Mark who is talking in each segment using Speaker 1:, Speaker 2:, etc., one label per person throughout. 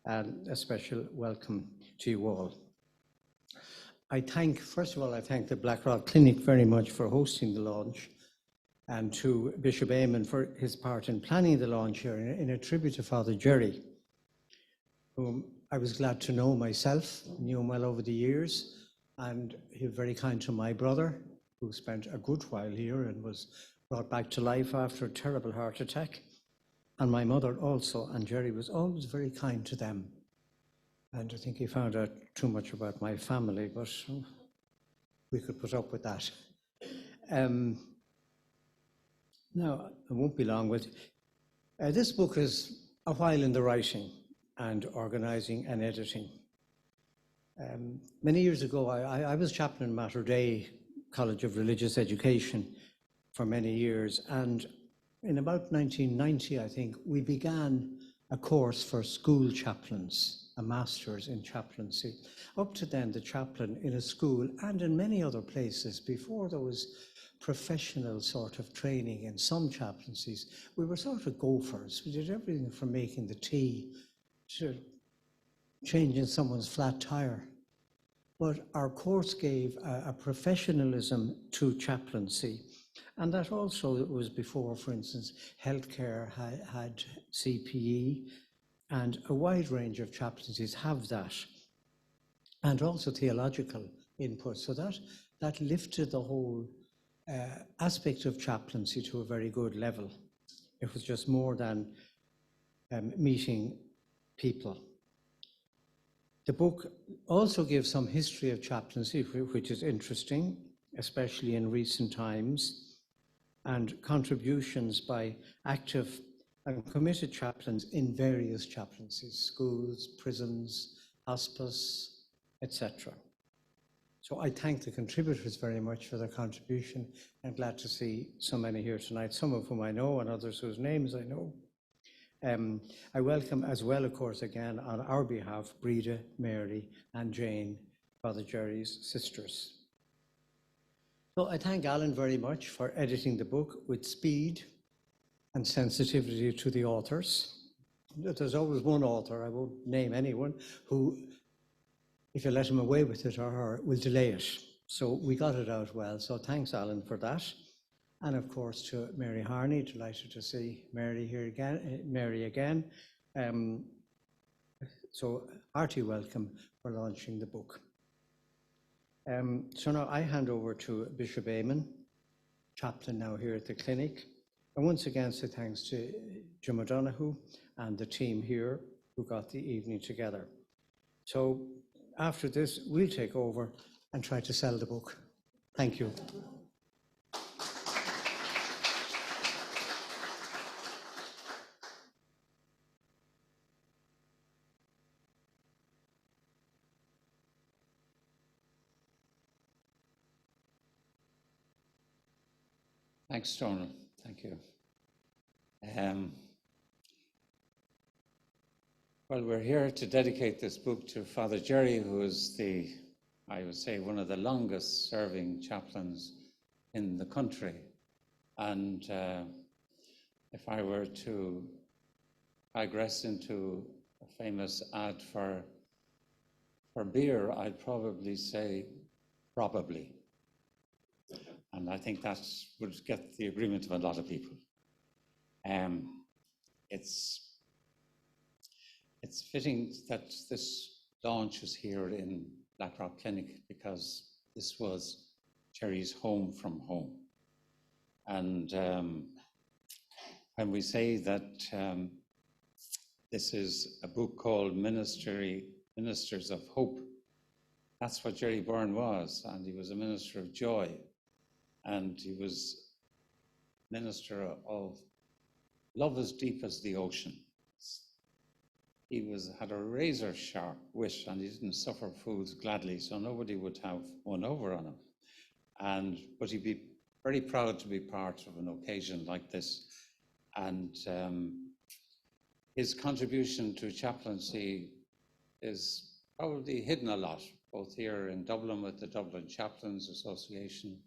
Speaker 1: and a special welcome to you all. First of all, I thank the Blackrock Clinic very much for hosting the launch, and to Bishop Eamonn for his part in planning the launch here, in a tribute to Father Jerry, whom I was glad to know myself, knew him well over the years, and he was very kind to my brother, who spent a good while here and was brought back to life after a terrible heart attack, and my mother also, and Jerry was always very kind to them. And I think he found out too much about my family, but we could put up with that. Now, I won't be long with this book is a while in the writing and organising and editing. Many years ago, I was chaplain in Mater Dei College of Religious Education for many years, and in about 1990, I think, we began a course for school chaplains, a master's in chaplaincy. Up to then, the chaplain in a school and in many other places, before there was professional sort of training in some chaplaincies, we were sort of gophers. We did everything from making the tea to changing someone's flat tire. But our course gave a professionalism to chaplaincy. And that also was before, for instance, healthcare had CPE, and a wide range of chaplaincies have that. And also theological input. So that lifted the whole aspect of chaplaincy to a very good level. It was just more than meeting people. The book also gives some history of chaplaincy, which is interesting, especially in recent times, and contributions by active and committed chaplains in various chaplaincies, schools, prisons, hospice, etc. So I thank the contributors very much for their contribution. I'm glad to see so many here tonight, some of whom I know and others whose names I know. I welcome as well, of course, again, on our behalf, Breda, Mary, and Jane, Father Jerry's sisters. So I thank Allan very much for editing the book with speed and sensitivity to the authors. There's always one author, I won't name anyone, who, if you let him away with it or her, will delay it. So we got it out well. So thanks, Allan, for that. And of course to Mary Harney, delighted to see Mary here again, Mary again. So hearty welcome for launching the book. So now I hand over to Bishop Eamonn, chaplain now here at the clinic. And once again, say thanks to Jim O'Donoghue and the team here who got the evening together. So after this, we'll take over and try to sell the book. Thank you.
Speaker 2: Thanks, Donald. Thank you. Well, we're here to dedicate this book to Father Jerry, who is I would say, one of the longest serving chaplains in the country. And if I were to digress into a famous ad for beer, I'd probably say probably. And I think that would get the agreement of a lot of people. It's fitting that this launch is here in Blackrock Clinic because this was Jerry's home from home. And when we say that this is a book called Ministers of Hope, that's what Jerry Byrne was, and he was a minister of joy. And he was minister of love as deep as the ocean. He had a razor sharp wit, and he didn't suffer fools gladly, so nobody would have one over on him. But he'd be very proud to be part of an occasion like this. And his contribution to chaplaincy is probably hidden a lot, both here in Dublin with the Dublin Chaplains Association,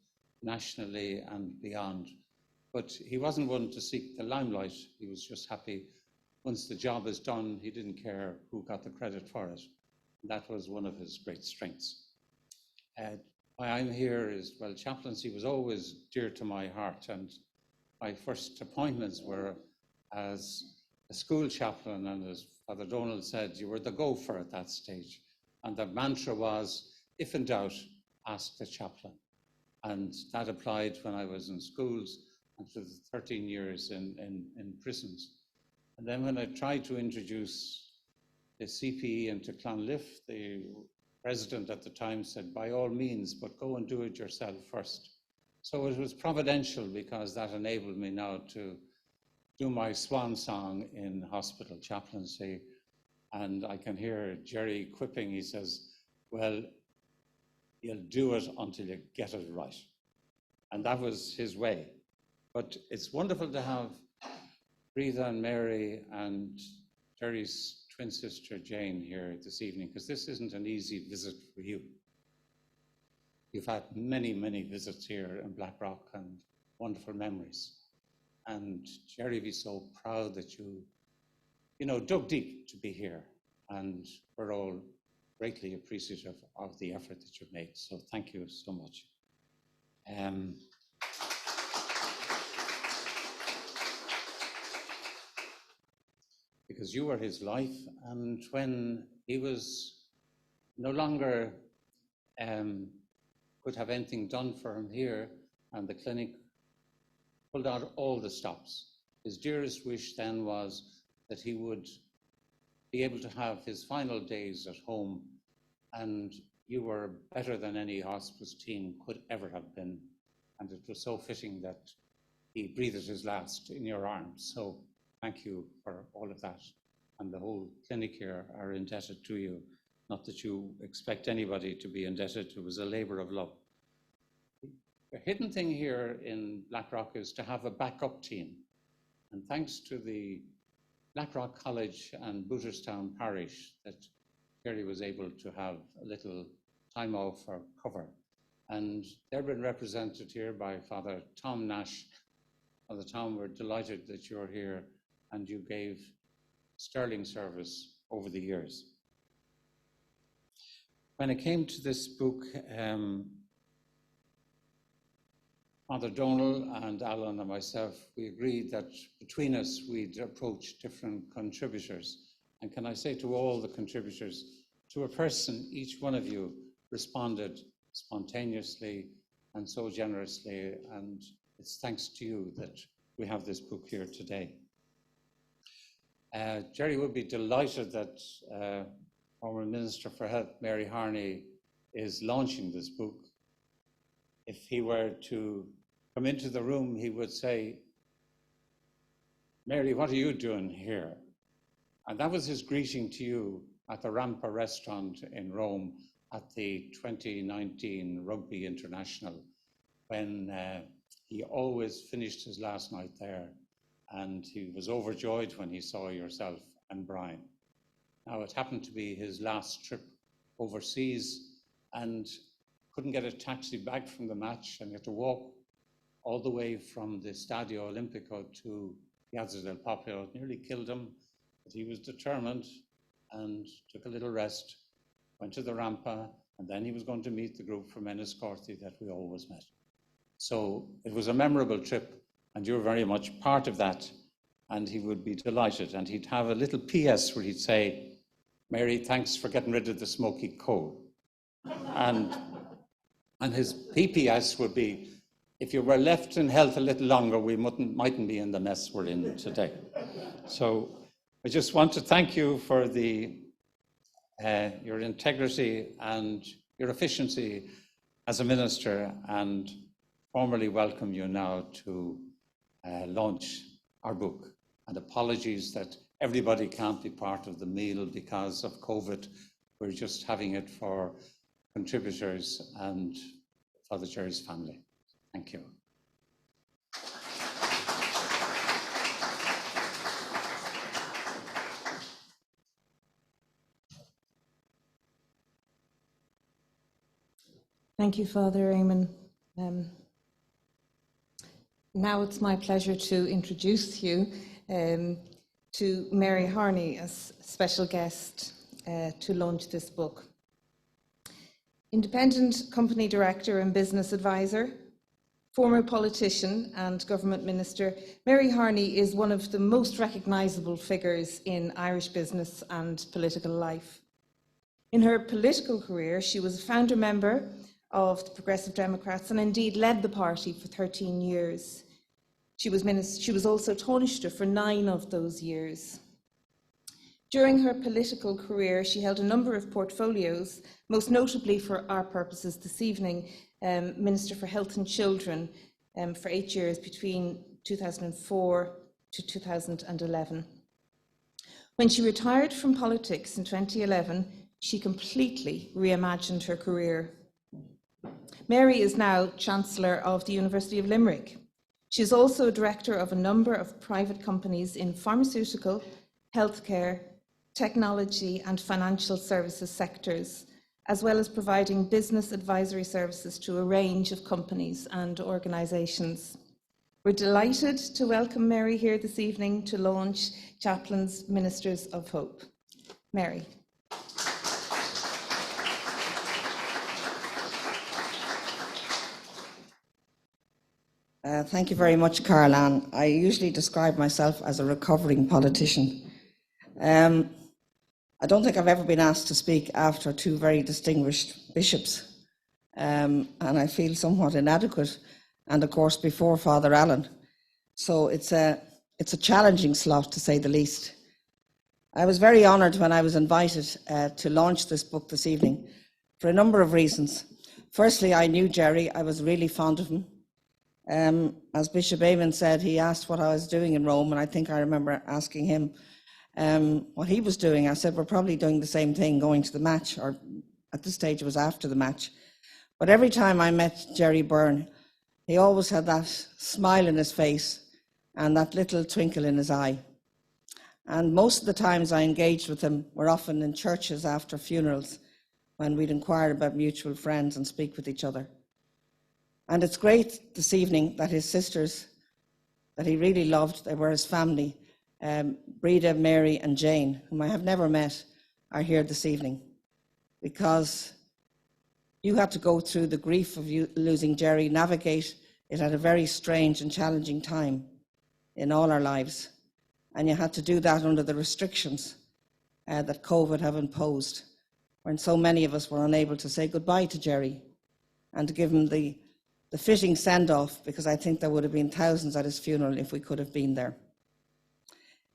Speaker 2: nationally and beyond. But he wasn't one to seek the limelight. He was just happy once the job is done, he didn't care who got the credit for it. That was one of his great strengths. Why I'm here is, well, chaplaincy was always dear to my heart, and my first appointments were as a school chaplain, and as Father Donald said, you were the gopher at that stage. And the mantra was, if in doubt, ask the chaplain. And that applied when I was in schools and for the 13 years in prisons. And then when I tried to introduce the CPE into Clonliffe, the president at the time said, by all means, but go and do it yourself first. So it was providential, because that enabled me now to do my swan song in hospital chaplaincy. And I can hear Jerry quipping. He says, well, you'll do it until you get it right. And that was his way. But it's wonderful to have Rita and Mary and Jerry's twin sister Jane here this evening, because this isn't an easy visit for you. You've had many, many visits here in Blackrock and wonderful memories. And Jerry will be so proud that you dug deep to be here. And we're all greatly appreciative of the effort that you've made. So thank you so much. Because you were his life, and when he was no longer could have anything done for him here, and the clinic pulled out all the stops, his dearest wish then was that he would be able to have his final days at home, and you were better than any hospice team could ever have been, and it was so fitting that he breathed his last in your arms. So thank you for all of that, and the whole clinic here are indebted to you. Not that you expect anybody to be indebted. It was a labor of love. The hidden thing here in Blackrock is to have a backup team. And thanks to the Blackrock College and Booterstown Parish that Jerry was able to have a little time off for cover. And they've been represented here by Father Tom Nash. Father Tom, we're delighted that you're here, and you gave sterling service over the years. When it came to this book, Father Donald and Allan and myself, we agreed that between us we'd approach different contributors. And can I say to all the contributors, to a person, each one of you responded spontaneously and so generously, and it's thanks to you that we have this book here today. Jerry would be delighted that former Minister for Health, Mary Harney, is launching this book. If he were to come into the room, he would say, Mary, what are you doing here? And that was his greeting to you at the Rampa restaurant in Rome at the 2019 Rugby International, when he always finished his last night there, and he was overjoyed when he saw yourself and Brian. Now, it happened to be his last trip overseas, and couldn't get a taxi back from the match, and he had to walk all the way from the Stadio Olimpico to Piazza del Popolo. It nearly killed him, but he was determined and took a little rest, went to the Rampa, and then he was going to meet the group from Enniscorthy that we always met. So it was a memorable trip, and you're very much part of that, and he would be delighted. And he'd have a little PS where he'd say, Mary, thanks for getting rid of the smoky coal. And his PPS would be, if you were left in health a little longer, we mightn't be in the mess we're in today. So I just want to thank you for your integrity and your efficiency as a minister, and formally welcome you now to launch our book. And apologies that everybody can't be part of the meal because of COVID. We're just having it for contributors and Father Jerry's family. Thank you.
Speaker 3: Thank you, Father Eamonn. Now it's my pleasure to introduce you. to Mary Harney as special guest to launch this book. Independent company director and business advisor, former politician and government minister, Mary Harney is one of the most recognisable figures in Irish business and political life. In her political career, she was a founder member of the Progressive Democrats and indeed led the party for 13 years. She was also Taoiseach for 9 of those years. During her political career, she held a number of portfolios, most notably for our purposes this evening, Minister for Health and Children for 8 years between 2004 to 2011. When she retired from politics in 2011, she completely reimagined her career. Mary is now Chancellor of the University of Limerick. She is also a director of a number of private companies in pharmaceutical, healthcare, technology and financial services sectors, as well as providing business advisory services to a range of companies and organisations. We're delighted to welcome Mary here this evening to launch Chaplains, Ministers of Hope. Mary.
Speaker 4: Thank you very much, Caroline. I usually describe myself as a recovering politician. I don't think I've ever been asked to speak after 2 very distinguished bishops, and I feel somewhat inadequate, and of course before Father Allan. So it's a challenging slot, to say the least. I was very honoured when I was invited to launch this book this evening for a number of reasons. Firstly, I knew Jerry. I was really fond of him. As Bishop Eamonn said, he asked what I was doing in Rome, and I think I remember asking him what he was doing. I said, we're probably doing the same thing, going to the match, or at this stage it was after the match. But every time I met Jerry Byrne, he always had that smile in his face and that little twinkle in his eye. And most of the times I engaged with him were often in churches after funerals, when we'd inquire about mutual friends and speak with each other. And it's great this evening that his sisters, that he really loved, they were his family, Breda, Mary and Jane, whom I have never met, are here this evening, because you had to go through the grief of losing Jerry, navigate it at a very strange and challenging time in all our lives. And you had to do that under the restrictions that COVID have imposed, when so many of us were unable to say goodbye to Jerry and to give him the fitting send-off, because I think there would have been thousands at his funeral if we could have been there.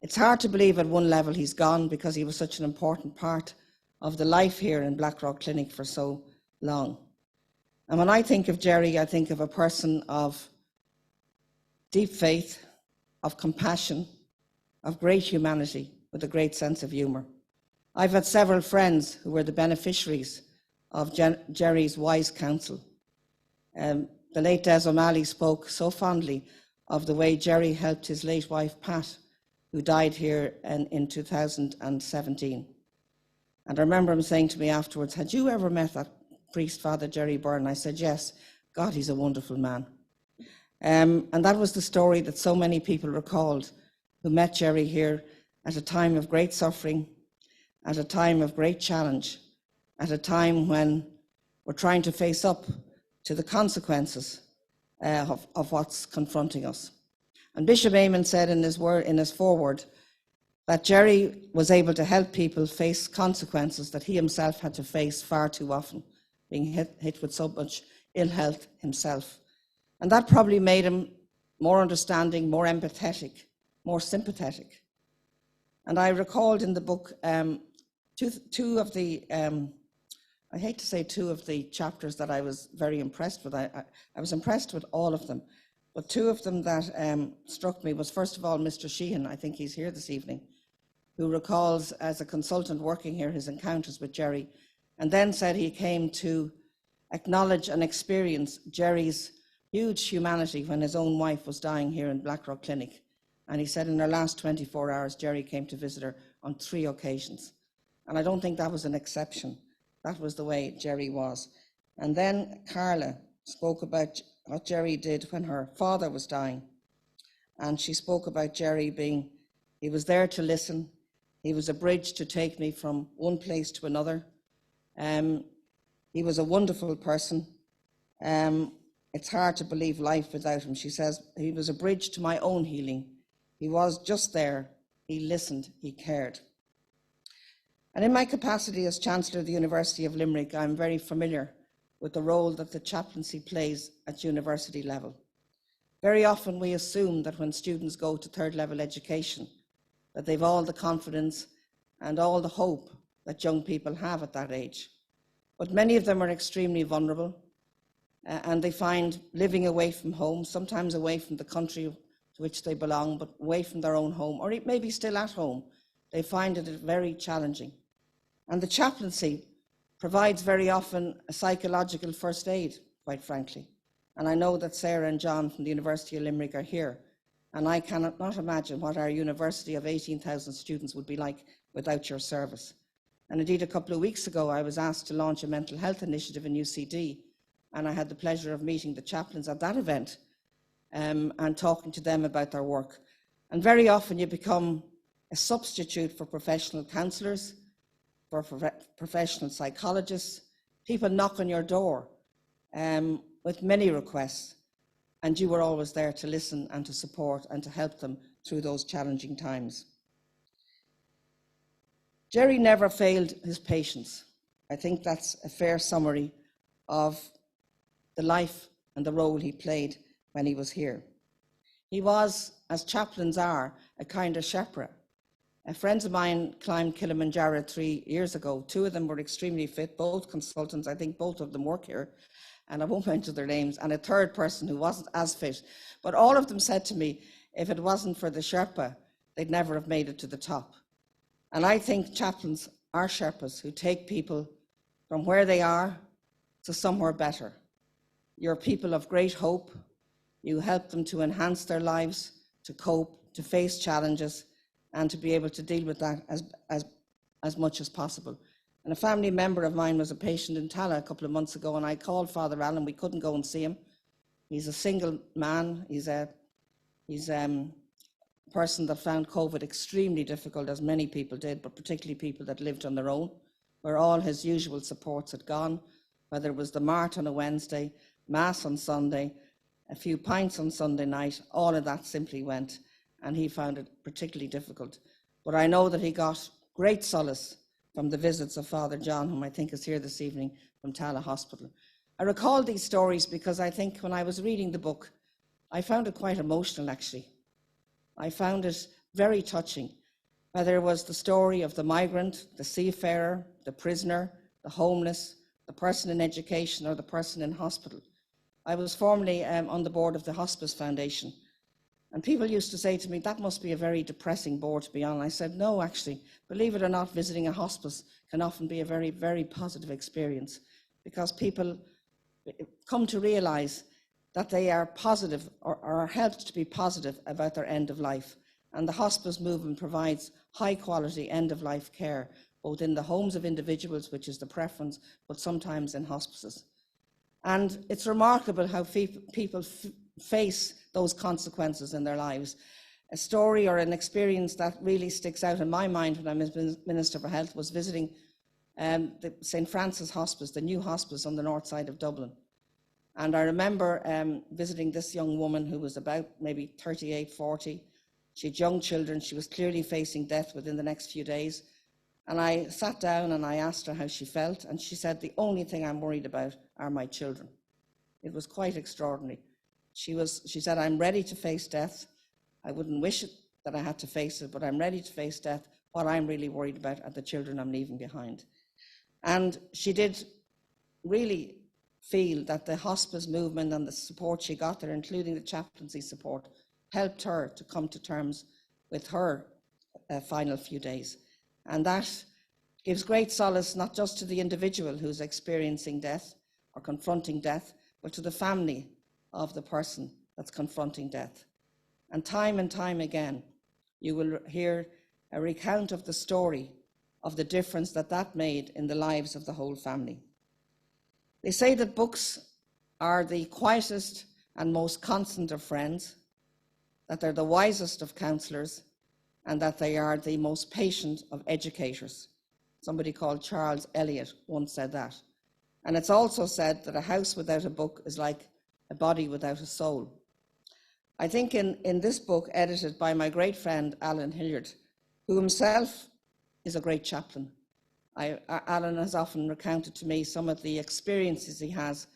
Speaker 4: It's hard to believe at one level he's gone, because he was such an important part of the life here in Blackrock Clinic for so long. And when I think of Jerry, I think of a person of deep faith, of compassion, of great humanity, with a great sense of humour. I've had several friends who were the beneficiaries of Jerry's wise counsel. The late Des O'Malley spoke so fondly of the way Jerry helped his late wife, Pat, who died here in 2017. And I remember him saying to me afterwards, had you ever met that priest, Father Jerry Byrne? I said, yes. God, he's a wonderful man. And that was the story that so many people recalled who met Jerry here at a time of great suffering, at a time of great challenge, at a time when we're trying to face up to the consequences of what's confronting us. And Bishop Eamonn said in his foreword that Jerry was able to help people face consequences that he himself had to face far too often, being hit with so much ill health himself. And that probably made him more understanding, more empathetic, more sympathetic. And I recalled in the book two of the, I hate to say two of the chapters that I was very impressed with. I was impressed with all of them, but two of them that struck me was, first of all, Mr. Sheehan, I think he's here this evening, who recalls as a consultant working here his encounters with Jerry, and then said he came to acknowledge and experience Jerry's huge humanity when his own wife was dying here in Blackrock Clinic. And he said in her last 24 hours, Jerry came to visit her on 3 occasions. And I don't think that was an exception. That was the way Jerry was. And then Carla spoke about what Jerry did when her father was dying. And she spoke about Jerry being He was there to listen. He was a bridge to take me from one place to another. He was a wonderful person. It's hard to believe life without him. She says, he was a bridge to my own healing. He was just there. He listened. He cared. And in my capacity as Chancellor of the University of Limerick, I'm very familiar with the role that the chaplaincy plays at university level. Very often we assume that when students go to third level education, that they've all the confidence and all the hope that young people have at that age. But many of them are extremely vulnerable, and they find living away from home, sometimes away from the country to which they belong, but away from their own home, or maybe still at home, they find it very challenging. And the chaplaincy provides very often a psychological first aid, quite frankly. And I know that Sarah and John from the University of Limerick are here, and I cannot not imagine what our university of 18,000 students would be like without your service. And indeed, a couple of weeks ago, I was asked to launch a mental health initiative in UCD, and I had the pleasure of meeting the chaplains at that event and talking to them about their work. And very often you become a substitute for professional counsellors, for professional psychologists. People knock on your door with many requests, and you were always there to listen and to support and to help them through those challenging times. Jerry never failed his patients. I think that's a fair summary of the life and the role he played when he was here. He was, as chaplains are, a kind of shepherd. Friends of mine climbed Kilimanjaro 3 years ago. 2 of them were extremely fit, both consultants. I think both of them work here, and I won't mention their names, and a third person who wasn't as fit. But all of them said to me, if it wasn't for the Sherpa, they'd never have made it to the top. And I think chaplains are Sherpas who take people from where they are to somewhere better. You're people of great hope. You help them to enhance their lives, to cope, to face challenges, and to be able to deal with that as much as possible. And a family member of mine was a patient in Tala a couple of months ago, and I called Father Allan. We couldn't go and see him. He's a single man. He's a person that found COVID extremely difficult, as many people did, but particularly people that lived on their own, where all his usual supports had gone, whether it was the Mart on a Wednesday, Mass on Sunday, a few pints on Sunday night, all of that simply went, and he found it particularly difficult. But I know that he got great solace from the visits of Father John, whom I think is here this evening from Tala Hospital. I recall these stories because I think when I was reading the book, I found it quite emotional, actually. I found it very touching, whether it was the story of the migrant, the seafarer, the prisoner, the homeless, the person in education, or the person in hospital. I was formerly on the board of the Hospice Foundation, and people used to say to me, that must be a very depressing board to be on. I said, no, actually, believe it or not, visiting a hospice can often be a very, very positive experience, because people come to realise that they are positive or are helped to be positive about their end of life. And the hospice movement provides high quality end of life care, both in the homes of individuals, which is the preference, but sometimes in hospices. And it's remarkable how people face those consequences in their lives. A story or an experience that really sticks out in my mind when I was Minister for Health was visiting the St. Francis Hospice, the new hospice on the north side of Dublin. And I remember visiting this young woman who was about maybe 38, 40. She had young children. She was clearly facing death within the next few days. And I sat down and I asked her how she felt. And she said, the only thing I'm worried about are my children. It was quite extraordinary. She said, I'm ready to face death. I wouldn't wish it that I had to face it, but I'm ready to face death. What I'm really worried about are the children I'm leaving behind. And she did really feel that the hospice movement and the support she got there, including the chaplaincy support, helped her to come to terms with her final few days. And that gives great solace not just to the individual who's experiencing death or confronting death, but to the family of the person that's confronting death. And time again, you will hear a recount of the story of the difference that made in the lives of the whole family. They say that books are the quietest and most constant of friends, that they're the wisest of counsellors, and that they are the most patient of educators. Somebody called Charles Eliot once said that. And it's also said that a house without a book is like a body without a soul. I think in this book, edited by my great friend Allan Hilliard, who himself is a great chaplain, Allan has often recounted to me some of the experiences he has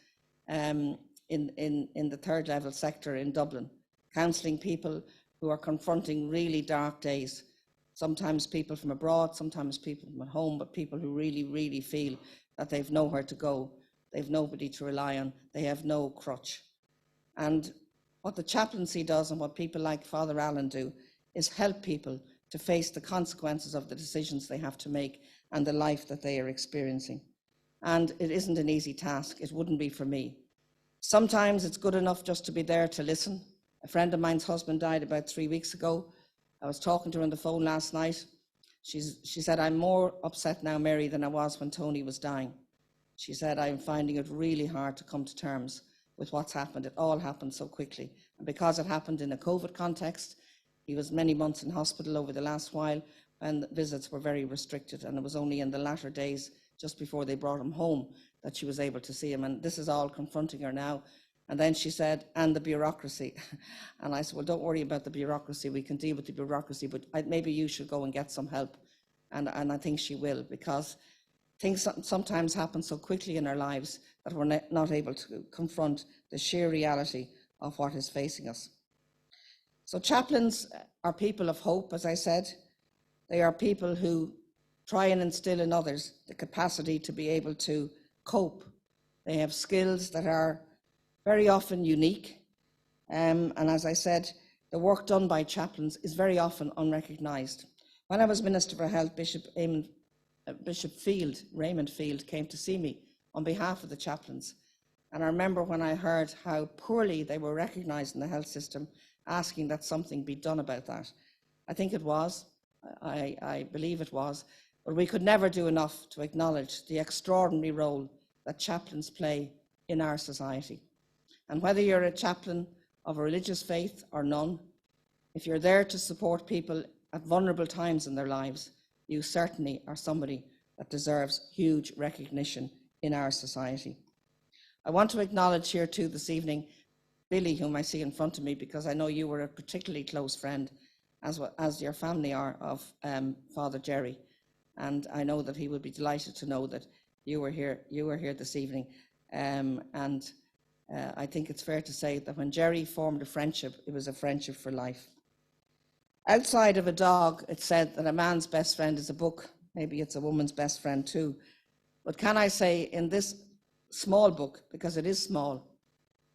Speaker 4: in the third level sector in Dublin, counselling people who are confronting really dark days. Sometimes people from abroad, sometimes people from at home, but people who really, really feel that they've nowhere to go, they've nobody to rely on, they have no crutch. And what the chaplaincy does and what people like Father Allan do is help people to face the consequences of the decisions they have to make and the life that they are experiencing. And it isn't an easy task. It wouldn't be for me. Sometimes it's good enough just to be there to listen. A friend of mine's husband died about 3 weeks ago. I was talking to her on the phone last night. She said, "I'm more upset now, Mary, than I was when Tony was dying." She said, "I'm finding it really hard to come to terms with what's happened. It all happened so quickly. And because it happened in a COVID context, he was many months in hospital over the last while, and visits were very restricted. And it was only in the latter days, just before they brought him home, that she was able to see him. And this is all confronting her now." And then she said, "And the bureaucracy." And I said, "Well, don't worry about the bureaucracy. We can deal with the bureaucracy, but maybe you should go and get some help." And I think she will, because things sometimes happen so quickly in our lives that we're not able to confront the sheer reality of what is facing us. So chaplains are people of hope, as I said. They are people who try and instill in others the capacity to be able to cope. They have skills that are very often unique. And as I said, the work done by chaplains is very often unrecognised. When I was Minister for Health, Bishop Raymond Field came to see me on behalf of the chaplains. And I remember when I heard how poorly they were recognised in the health system, asking that something be done about that. I think it was, I believe it was, but we could never do enough to acknowledge the extraordinary role that chaplains play in our society. And whether you're a chaplain of a religious faith or none, if you're there to support people at vulnerable times in their lives, you certainly are somebody that deserves huge recognition in our society. I want to acknowledge here too this evening Billy, whom I see in front of me, because I know you were a particularly close friend, as your family are, of Father Jerry. And I know that he would be delighted to know that you were here this evening. I think it's fair to say that when Jerry formed a friendship, it was a friendship for life. Outside of a dog, it's said that a man's best friend is a book. Maybe it's a woman's best friend too. But can I say, in this small book, because it is small,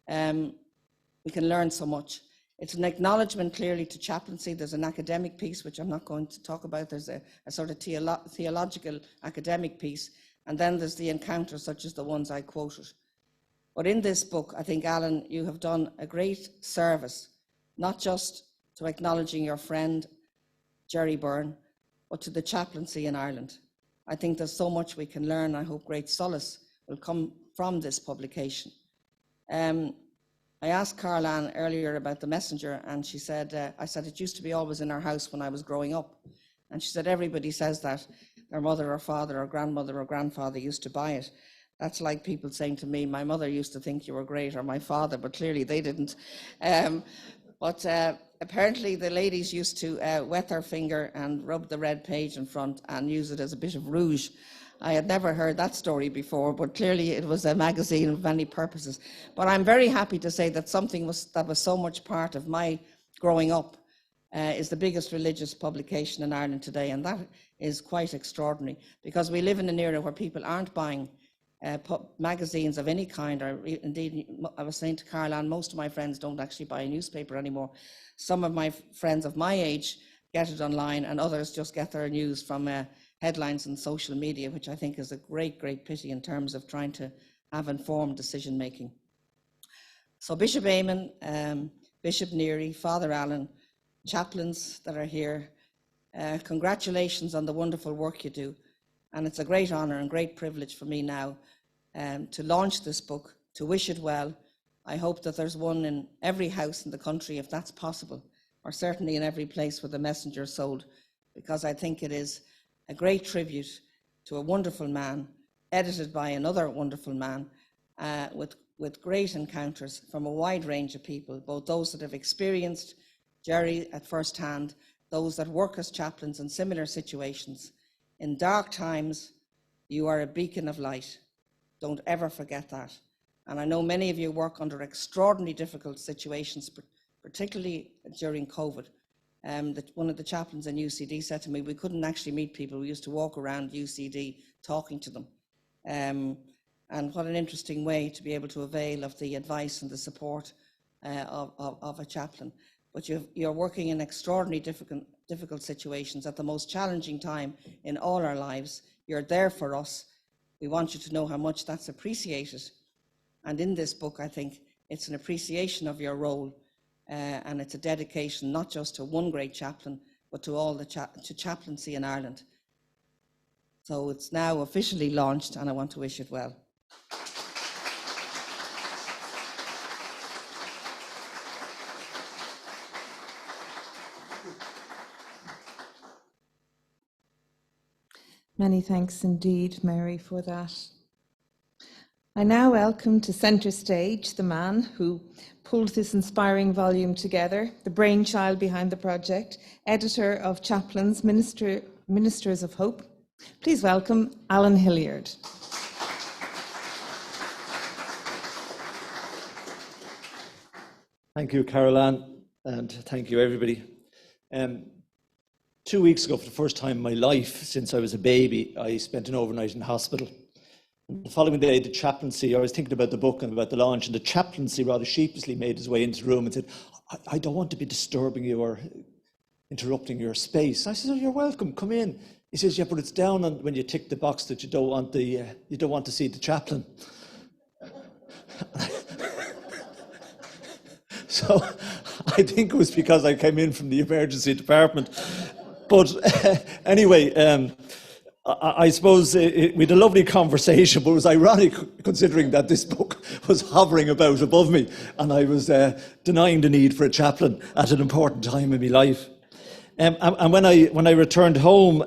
Speaker 4: we can learn so much. It's an acknowledgement clearly to chaplaincy. There's an academic piece, which I'm not going to talk about. There's a sort of theological academic piece. And then there's the encounters such as the ones I quoted. But in this book, I think, Allan, you have done a great service, not just to acknowledging your friend, Jerry Byrne, but to the chaplaincy in Ireland. I think there's so much we can learn. I hope great solace will come from this publication. I asked Carl Ann earlier about the messenger, and she said, I said, it used to be always in our house when I was growing up. And she said, everybody says that. Their mother or father or grandmother or grandfather used to buy it. That's like people saying to me, my mother used to think you were great, or my father, but clearly they didn't. But apparently the ladies used to wet their finger and rub the red page in front and use it as a bit of rouge. I had never heard that story before, but clearly it was a magazine of many purposes. But I'm very happy to say that something that was so much part of my growing up is the biggest religious publication in Ireland today, and that is quite extraordinary, because we live in an era where people aren't buying magazines of any kind, or indeed, I was saying to Carl Ann, most of my friends don't actually buy a newspaper anymore. Some of my friends of my age get it online, and others just get their news from headlines and social media, which I think is a great, great pity in terms of trying to have informed decision making. So Bishop Eamonn, Bishop Neary, Father Allan, chaplains that are here, congratulations on the wonderful work you do. And it's a great honour and great privilege for me now to launch this book, to wish it well. I hope that there's one in every house in the country, if that's possible, or certainly in every place where the messenger is sold, because I think it is a great tribute to a wonderful man, edited by another wonderful man, with great encounters from a wide range of people, both those that have experienced Jerry at first hand, those that work as chaplains in similar situations. In dark times, you are a beacon of light. Don't ever forget that. And I know many of you work under extraordinarily difficult situations, particularly during COVID. One of the chaplains in UCD said to me, we couldn't actually meet people. We used to walk around UCD talking to them. And what an interesting way to be able to avail of the advice and the support of a chaplain. But you're working in extraordinarily difficult situations at the most challenging time in all our lives. You're there for us. We want you to know how much that's appreciated. And in this book, I think it's an appreciation of your role, and it's a dedication not just to one great chaplain, but to all to chaplaincy in Ireland. So it's now officially launched, and I want to wish it well.
Speaker 3: Many thanks indeed, Mary, for that. I now welcome to centre stage the man who pulled this inspiring volume together, the brainchild behind the project, editor of Chaplains, Ministers of Hope. Please welcome Allan Hilliard.
Speaker 5: Thank you, Caroline, and thank you, everybody. 2 weeks ago, for the first time in my life, since I was a baby, I spent an overnight in hospital. And the following day, the chaplaincy, I was thinking about the book and about the launch, and the chaplaincy rather sheepishly made his way into the room and said, I don't want to be disturbing you or interrupting your space. I said, oh, you're welcome, come in. He says, yeah, but it's down on when you tick the box that you don't want to see the chaplain. So I think it was because I came in from the emergency department. But anyway, I suppose we had a lovely conversation, but it was ironic considering that this book was hovering about above me and I was denying the need for a chaplain at an important time in my life. And when I returned home,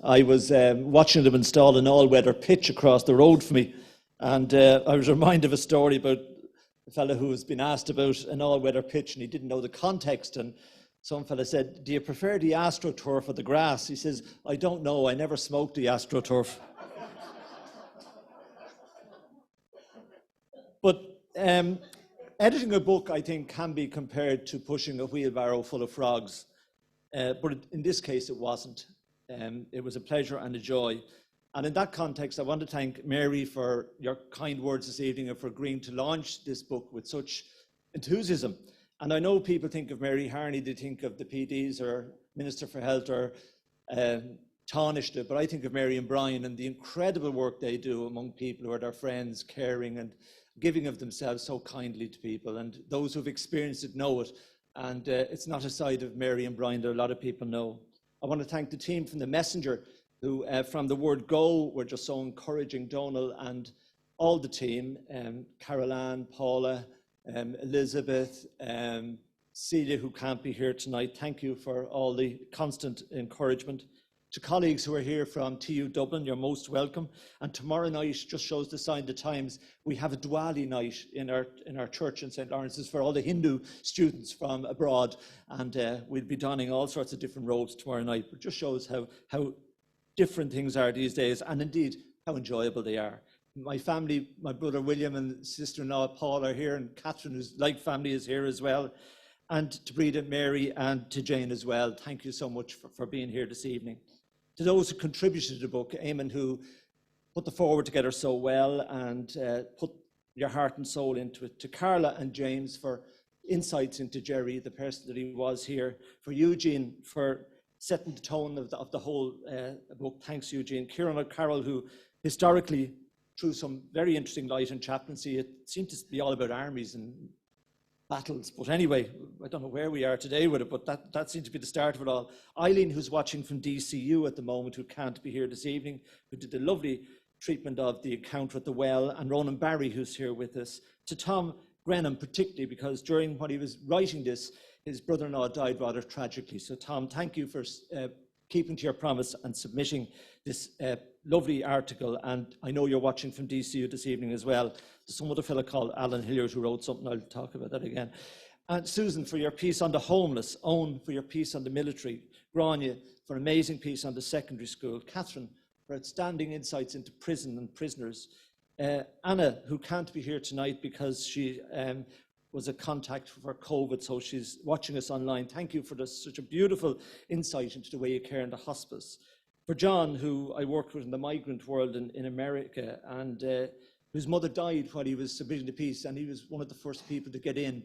Speaker 5: I was watching them install an all-weather pitch across the road for me. And I was reminded of a story about a fellow who has been asked about an all-weather pitch and he didn't know the context. And some fella said, do you prefer the AstroTurf or the grass? He says, I don't know, I never smoked the AstroTurf. But editing a book, I think, can be compared to pushing a wheelbarrow full of frogs. But in this case, it wasn't. It was a pleasure and a joy. And in that context, I want to thank Mary for your kind words this evening and for agreeing to launch this book with such enthusiasm. And I know people think of Mary Harney, they think of the PDs or Minister for Health or Taoiseach, but I think of Mary and Brian and the incredible work they do among people who are their friends, caring and giving of themselves so kindly to people. And those who've experienced it know it. And it's not a side of Mary and Brian that a lot of people know. I want to thank the team from The Messenger, who from the word go were just so encouraging. Donal and all the team, Caroline, Paula, Elizabeth, Celia, who can't be here tonight, thank you for all the constant encouragement. To colleagues who are here from TU Dublin, you're most welcome. And tomorrow night, just shows the sign of the times, we have a Diwali night in our church in St. Lawrence's for all the Hindu students from abroad. And we'll be donning all sorts of different robes tomorrow night, but just shows how different things are these days, and indeed how enjoyable they are. My family, my brother William and sister-in-law Paul are here, and Catherine, who's like family, is here as well. And to Breda, Mary, and to Jane as well, thank you so much for being here this evening. To those who contributed to the book, Eamonn, who put the foreword together so well and put your heart and soul into it. To Carla and James for insights into Jerry, the person that he was here. For Eugene for setting the tone of the whole book. Thanks, Eugene. Kieran and Carol, who historically threw some very interesting light on chaplaincy. It seemed to be all about armies and battles. But anyway, I don't know where we are today with it, but that seemed to be the start of it all. Eileen, who's watching from DCU at the moment, who can't be here this evening, who did the lovely treatment of the encounter at the well, and Ronan Barry, who's here with us. To Tom Grenham, particularly, because during when he was writing this, his brother-in-law died rather tragically. So Tom, thank you for keeping to your promise and submitting this lovely article. And I know you're watching from DCU this evening as well. There's some other fellow called Allan Hilliard who wrote something. I'll talk about that again. And Susan, for your piece on the homeless. Owen, for your piece on the military. Grania, for an amazing piece on the secondary school. Catherine, for outstanding insights into prison and prisoners. Anna, who can't be here tonight because she was a contact for COVID, so she's watching us online. Thank you for such a beautiful insight into the way you care in the hospice. For John, who I worked with in the migrant world in America, and whose mother died while he was submitting the piece, and he was one of the first people to get in.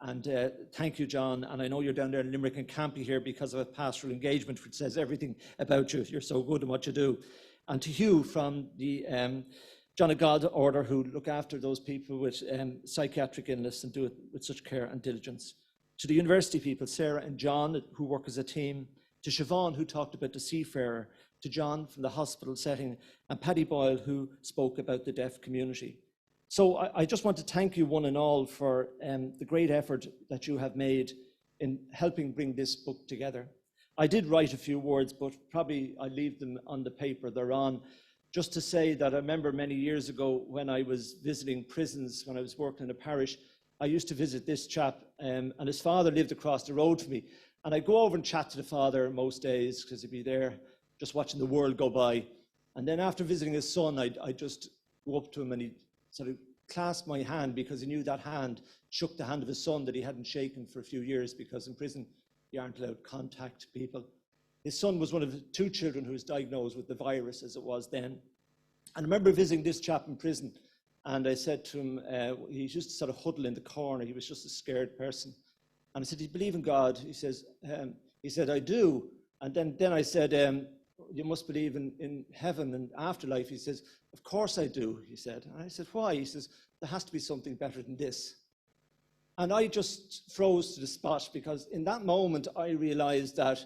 Speaker 5: And thank you, John. And I know you're down there in Limerick and can't be here because of a pastoral engagement, which says everything about you. You're so good in what you do. And to Hugh from the John of God order, who look after those people with psychiatric illness and do it with such care and diligence. To the university people, Sarah and John, who work as a team. To Siobhan, who talked about the seafarer. To John from the hospital setting. And Paddy Boyle, who spoke about the deaf community. So I just want to thank you one and all for the great effort that you have made in helping bring this book together. I did write a few words, but probably I leave them on the paper they're on. Just to say that I remember many years ago when I was visiting prisons, when I was working in a parish, I used to visit this chap, and his father lived across the road from me. And I'd go over and chat to the father most days, because he'd be there just watching the world go by. And then after visiting his son, I'd just go up to him and he'd sort of clasped my hand, because he knew that hand shook the hand of his son that he hadn't shaken for a few years, because in prison you aren't allowed to contact people. His son was one of the 2 children who was diagnosed with the virus as it was then. And I remember visiting this chap in prison, and I said to him, he used to sort of huddle in the corner. He was just a scared person. And I said, "Do you believe in God?" He said, "I do." And then I said, "You must believe in heaven and afterlife." He says, "Of course I do," he said. And I said, "Why?" He says, "There has to be something better than this." And I just froze to the spot, because in that moment I realized that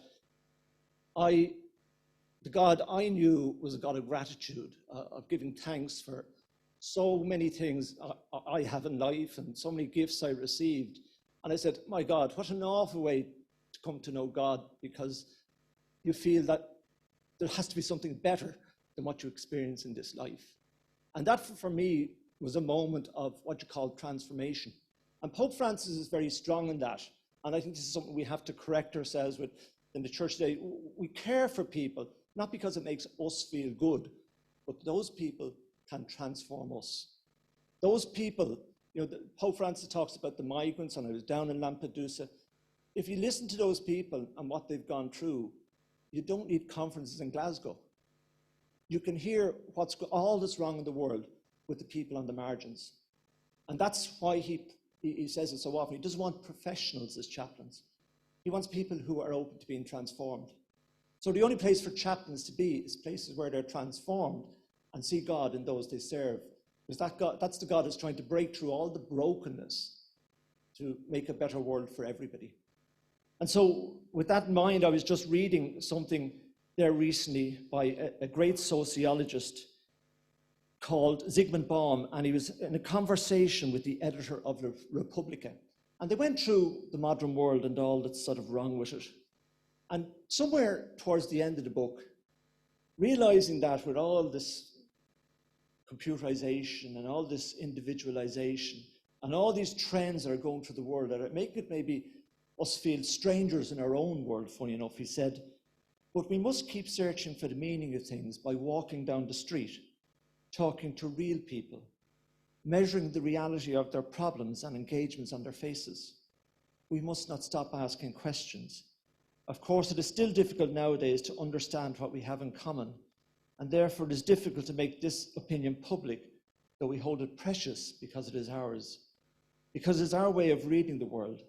Speaker 5: the God I knew was a God of gratitude, of giving thanks for so many things I have in life and so many gifts I received. And I said, my God, what an awful way to come to know God, because you feel that there has to be something better than what you experience in this life. And that, for me, was a moment of what you call transformation. And Pope Francis is very strong in that. And I think this is something we have to correct ourselves with in the church today. We care for people, not because it makes us feel good, but those people can transform us. Those people, Pope Francis talks about the migrants, and I was down in Lampedusa. If you listen to those people and what they've gone through, you don't need conferences in Glasgow. You can hear all that's wrong in the world with the people on the margins. And that's why he says it so often. He doesn't want professionals as chaplains. He wants people who are open to being transformed. So the only place for chaplains to be is places where they're transformed and see God in those they serve. Because that's the God who's trying to break through all the brokenness to make a better world for everybody. And so with that in mind, I was just reading something there recently by a great sociologist called Zygmunt Baum, and he was in a conversation with the editor of the Republica. And they went through the modern world and all that's sort of wrong with it. And somewhere towards the end of the book, realizing that with all this computerization and all this individualization and all these trends that are going through the world that make it maybe us feel strangers in our own world, funny enough, he said, but we must keep searching for the meaning of things by walking down the street, talking to real people, measuring the reality of their problems and engagements on their faces. We must not stop asking questions. Of course, it is still difficult nowadays to understand what we have in common, and therefore it is difficult to make this opinion public, though we hold it precious because it is ours, because it's our way of reading the world,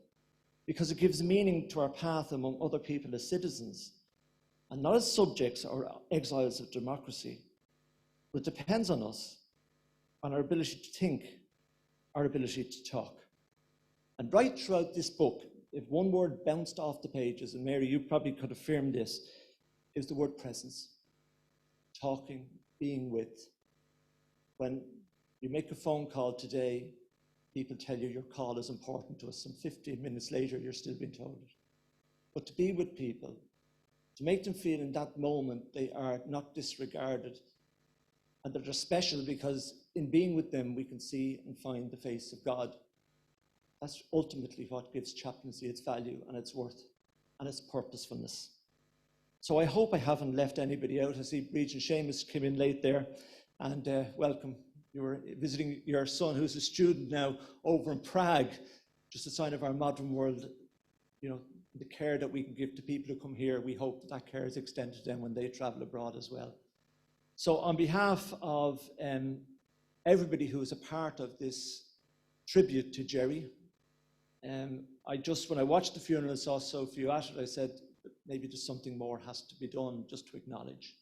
Speaker 5: because it gives meaning to our path among other people as citizens, and not as subjects or exiles of democracy. But it depends on us, on our ability to think, our ability to talk. And right throughout this book, if one word bounced off the pages, and Mary, you probably could affirm this, is the word presence. Talking, being with. When you make a phone call today, people tell you your call is important to us, and 15 minutes later you're still being told it. But to be with people, to make them feel in that moment they are not disregarded and that they're special, because in being with them we can see and find the face of God. That's ultimately what gives chaplaincy its value and its worth and its purposefulness. So I hope I haven't left anybody out. I see Regent Seamus came in late there, and welcome. You were visiting your son, who's a student now over in Prague, just a sign of our modern world, you know, the care that we can give to people who come here. We hope that that care is extended to them when they travel abroad as well. So on behalf of everybody who is a part of this tribute to Jerry, when I watched the funeral and saw so few at it, I said, maybe just something more has to be done just to acknowledge.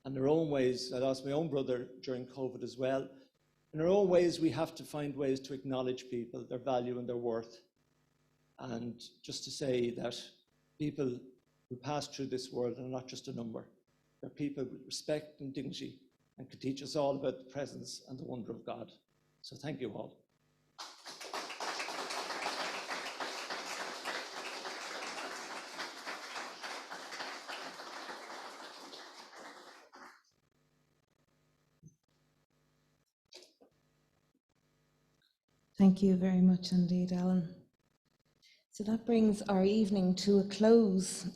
Speaker 5: And in their own ways, I lost my own brother during COVID as well. In our own ways, we have to find ways to acknowledge people, their value and their worth. And just to say that people who pass through this world are not just a number. They're people with respect and dignity and can teach us all about the presence and the wonder of God. So thank you all.
Speaker 3: Thank you very much indeed, Allan. So that brings our evening to a close.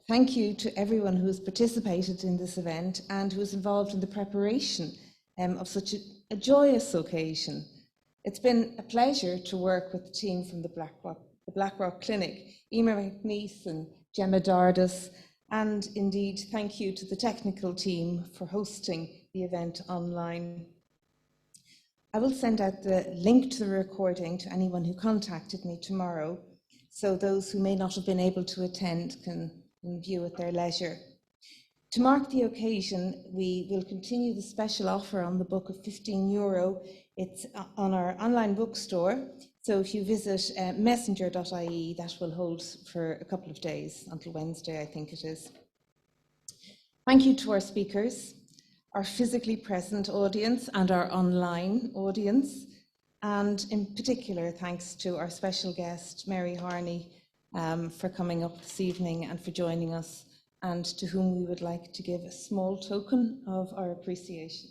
Speaker 3: Thank you to everyone who has participated in this event and who was involved in the preparation of such a joyous occasion. It's been a pleasure to work with the team from the Blackrock Clinic, Emer McNeese and Gemma Dardis, and indeed thank you to the technical team for hosting the event online. I will send out the link to the recording to anyone who contacted me tomorrow, so those who may not have been able to attend can view at their leisure. To mark the occasion, we will continue the special offer on the book of €15. It's on our online bookstore, so if you visit messenger.ie, that will hold for a couple of days, until Wednesday, I think it is. Thank you to our speakers, our physically present audience and our online audience, and in particular thanks to our special guest Mary Harney for coming up this evening and for joining us, and to whom we would like to give a small token of our appreciation.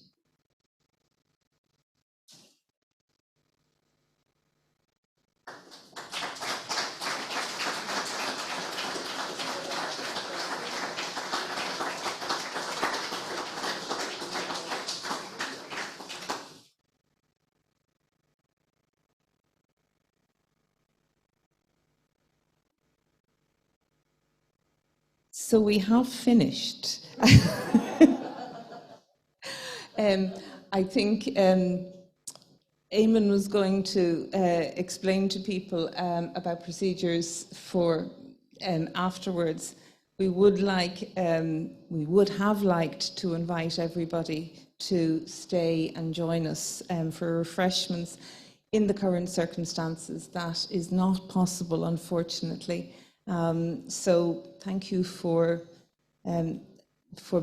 Speaker 3: So we have finished. I think Eamonn was going to explain to people about procedures for afterwards. We would have liked to invite everybody to stay and join us for refreshments. In the current circumstances, that is not possible, unfortunately. So thank you for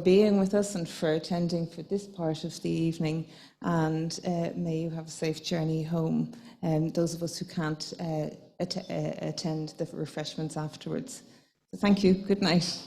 Speaker 3: being with us and for attending for this part of the evening, and may you have a safe journey home, those of us who can't attend the refreshments afterwards. So thank you. Good night.